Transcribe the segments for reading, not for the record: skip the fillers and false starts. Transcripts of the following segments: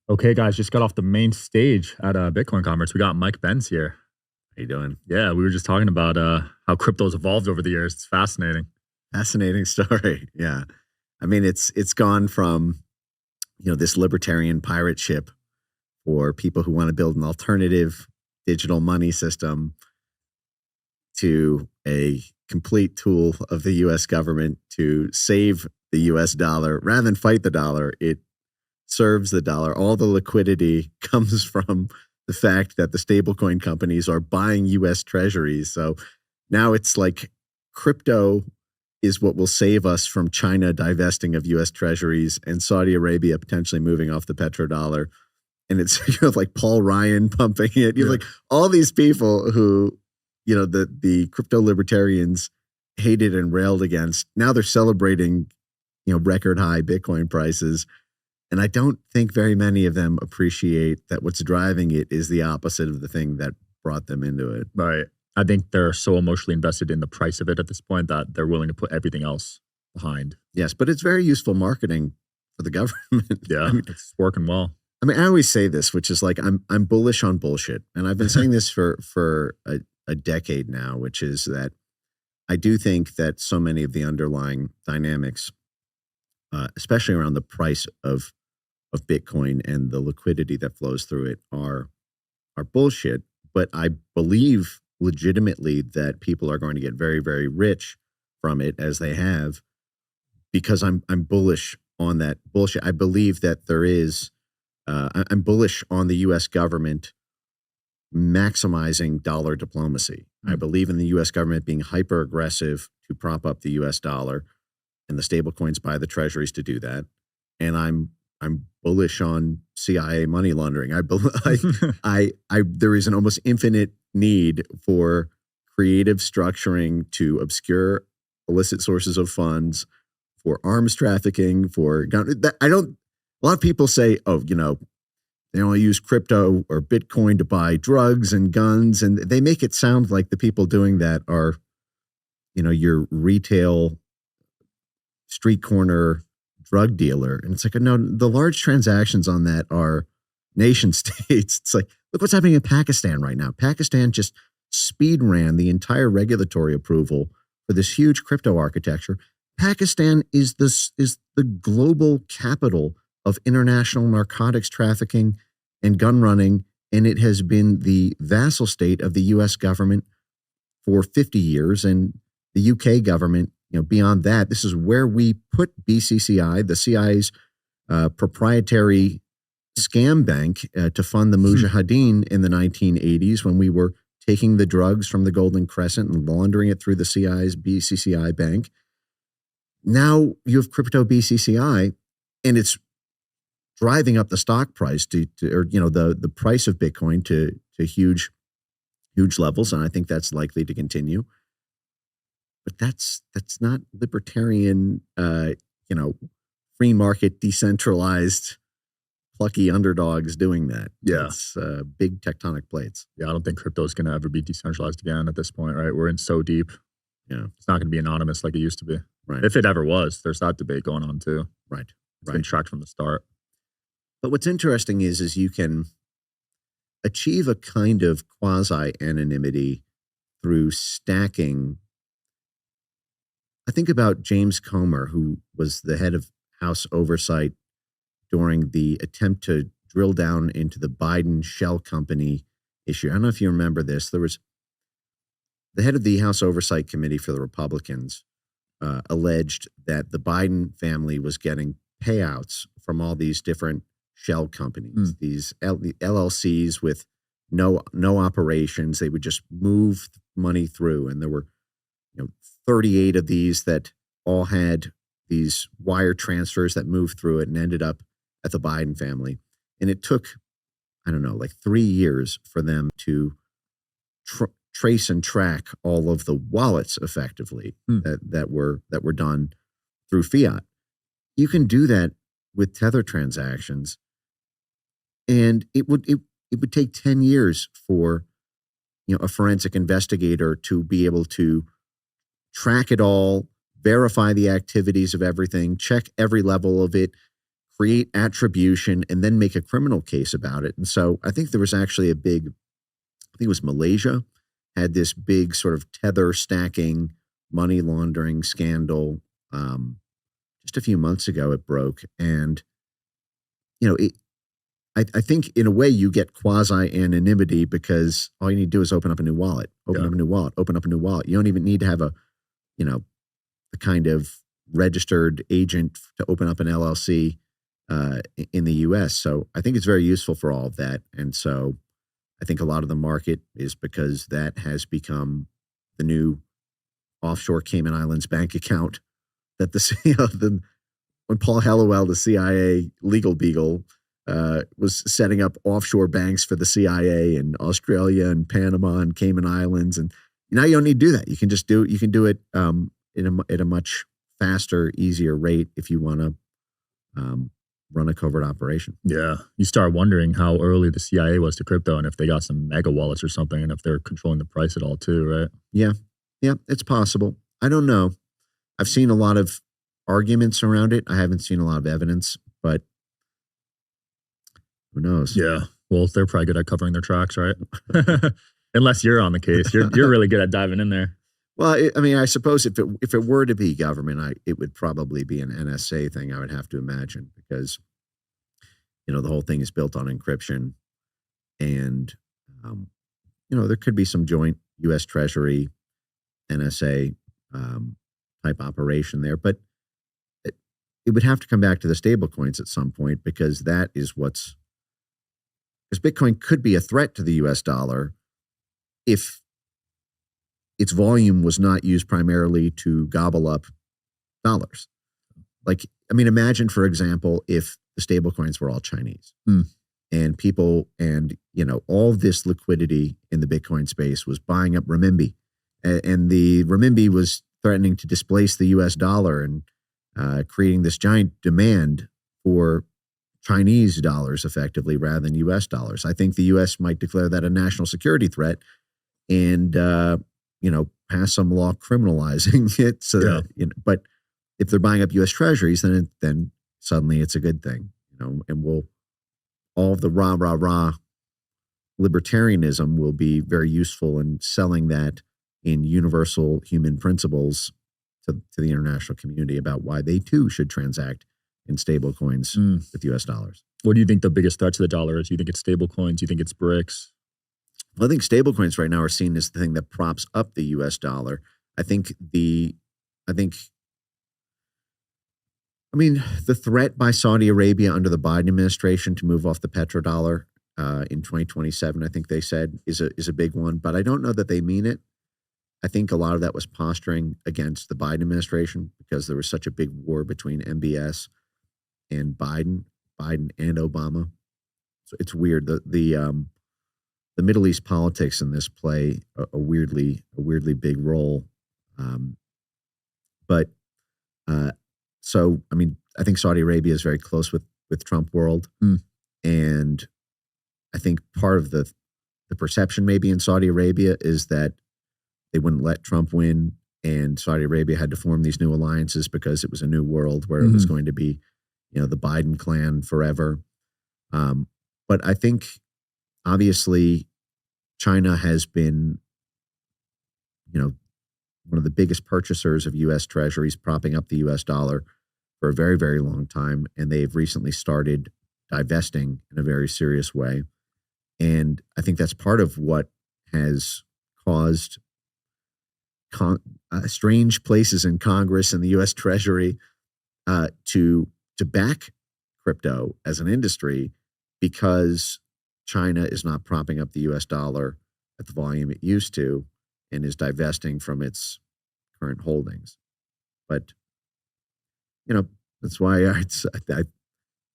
Okay, guys, just got off the main stage at a Bitcoin conference. We got Mike Benz here. How you doing? Yeah, we were just talking about how crypto's evolved over the years. It's fascinating. Fascinating story. Yeah. I mean, it's gone from, this libertarian pirate ship for people who want to build an alternative digital money system to a complete tool of the US government to save the US dollar. Rather than fight the dollar, it serves the dollar. All the liquidity comes from the fact that the stablecoin companies are buying US treasuries. So now it's like crypto is what will save us from China divesting of US treasuries and Saudi Arabia potentially moving off the petrodollar. And it's like Paul Ryan pumping it. You have like all these people who, the crypto libertarians hated and railed against. Now they're celebrating, record high Bitcoin prices. And I don't think very many of them appreciate that what's driving it is the opposite of the thing that brought them into it. Right. I think they're so emotionally invested in the price of it at this point that they're willing to put everything else behind. Yes, but it's very useful marketing for the government. Yeah, it's working well. I always say this, which is like I'm bullish on bullshit, and I've been saying this for a decade now, which is that I do think that so many of the underlying dynamics, especially around the price of Bitcoin and the liquidity that flows through it, are bullshit. But I believe legitimately that people are going to get very, very rich from it, as they have, because I'm bullish on that bullshit. I believe that there is. I'm bullish on the U.S. government maximizing dollar diplomacy. I believe in the U.S. government being hyper aggressive to prop up the U.S. dollar, and the stablecoins buy the treasuries to do that. And I'm bullish on CIA money laundering. There is an almost infinite need for creative structuring to obscure illicit sources of funds, for arms trafficking, for gun. A lot of people say, they only use crypto or Bitcoin to buy drugs and guns, and they make it sound like the people doing that are, your retail street corner drug dealer. And it's like, no, the large transactions on that are nation states. It's like, look what's happening in Pakistan right now. Pakistan just speed ran the entire regulatory approval for this huge crypto architecture. Pakistan is the global capital of international narcotics trafficking and gun running, and it has been the vassal state of the U.S. government for 50 years, and the UK government, beyond that. This is where we put BCCI, the CIA's proprietary scam bank, to fund the Mujahideen in the 1980s, when we were taking the drugs from the Golden Crescent and laundering it through the CIA's BCCI bank. Now you have crypto BCCI, and it's driving up the stock price the price of Bitcoin to huge levels, and I think that's likely to continue. But that's not libertarian, free market, decentralized, plucky underdogs doing that. Yeah, it's big tectonic plates. Yeah, I don't think crypto is going to ever be decentralized again at this point. Right, we're in so deep. Yeah, it's not going to be anonymous like it used to be. Right, if it ever was. There's that debate going on too. Right, it's been tracked from the start. But what's interesting is you can achieve a kind of quasi-anonymity through stacking. I think about James Comer, who was the head of House Oversight during the attempt to drill down into the Biden shell company issue. I don't know if you remember this. There was the head of the House Oversight Committee for the Republicans alleged that the Biden family was getting payouts from all these different shell companies, these LLCs with no operations. They would just move money through, and there were 38 of these that all had these wire transfers that moved through it and ended up at the Biden family. And it took, 3 years for them to trace and track all of the wallets effectively that were done through fiat. You can do that with Tether transactions, and it would take 10 years for a forensic investigator to be able to track it all, verify the activities of everything, check every level of it, create attribution, and then make a criminal case about it. And so I think there was actually I think it was Malaysia, had this big sort of tether stacking money laundering scandal. Just a few months ago, it broke. And, I think in a way you get quasi-anonymity because all you need to do is open up a new wallet, open up a new wallet. You don't even need to have the kind of registered agent to open up an LLC in the US. So I think it's very useful for all of that. And so I think a lot of the market is because that has become the new offshore Cayman Islands bank account that when Paul Hellowell, the CIA legal beagle, was setting up offshore banks for the CIA in Australia and Panama and Cayman Islands. And now you don't need to do that. You can just do it at a much faster, easier rate if you want to run a covert operation. Yeah. You start wondering how early the CIA was to crypto and if they got some mega wallets or something and if they're controlling the price at all too, right? Yeah. Yeah, it's possible. I don't know. I've seen a lot of arguments around it. I haven't seen a lot of evidence, but who knows? Yeah. Well, they're probably good at covering their tracks, right? Unless you're on the case. You're really good at diving in there. Well, I suppose if it were to be government, it would probably be an NSA thing, I would have to imagine, because, the whole thing is built on encryption. And, there could be some joint U.S. Treasury, NSA type operation there. But it would have to come back to the stable coins at some point, because that is because Bitcoin could be a threat to the U.S. dollar if its volume was not used primarily to gobble up dollars. Imagine, for example, if the stable coins were all Chinese and people all this liquidity in the Bitcoin space was buying up renminbi, and the renminbi was threatening to displace the U.S. dollar and creating this giant demand for Chinese dollars effectively rather than U.S. dollars. I think the U.S. might declare that a national security threat and, pass some law criminalizing it. So that, but if they're buying up U.S. treasuries, then suddenly it's a good thing, and all of the rah libertarianism will be very useful in selling that in universal human principles to the international community about why they too should transact in stable coins with U.S. dollars. What do you think the biggest threat to the dollar is? Do you think it's stable coins? Do you think it's BRICS? Well, I think stable coins right now are seen as the thing that props up the U.S. dollar. The threat by Saudi Arabia under the Biden administration to move off the petrodollar in 2027, I think they said, is a big one. But I don't know that they mean it. I think a lot of that was posturing against the Biden administration because there was such a big war between MBS and Biden and Obama. So it's weird. The Middle East politics in this play a weirdly big role. I think Saudi Arabia is very close with Trump world. And I think part of the perception maybe in Saudi Arabia is that they wouldn't let Trump win, and Saudi Arabia had to form these new alliances because it was a new world where it was going to be, the Biden clan forever. But I think obviously China has been, one of the biggest purchasers of U.S. treasuries, propping up the U.S. dollar for a very, very long time. And they've recently started divesting in a very serious way. And I think that's part of what has caused strange places in Congress and the U.S. Treasury to back crypto as an industry, because China is not propping up the U.S. dollar at the volume it used to and is divesting from its current holdings. But, that's why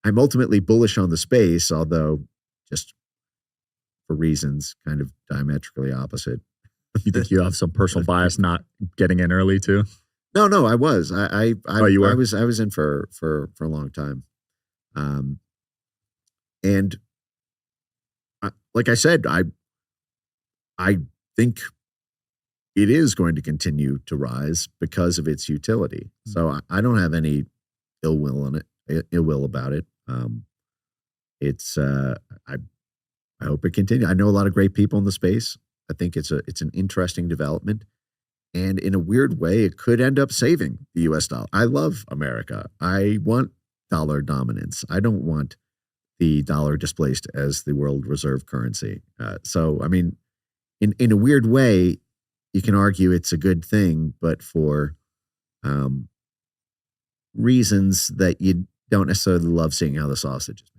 I'm ultimately bullish on the space, although just for reasons kind of diametrically opposite. You think you have some personal bias not getting in early too? No, I was. You were? I was in for a long time. And like I said, I think it is going to continue to rise because of its utility. So I don't have any ill will ill will about it. It's I hope it continues. I know a lot of great people in the space. I think it's an interesting development. And in a weird way, it could end up saving the US dollar. I love America. I want dollar dominance. I don't want the dollar displaced as the world reserve currency. So, I mean, in a weird way, you can argue it's a good thing, but for um, reasons that you don't necessarily love seeing how the sausage is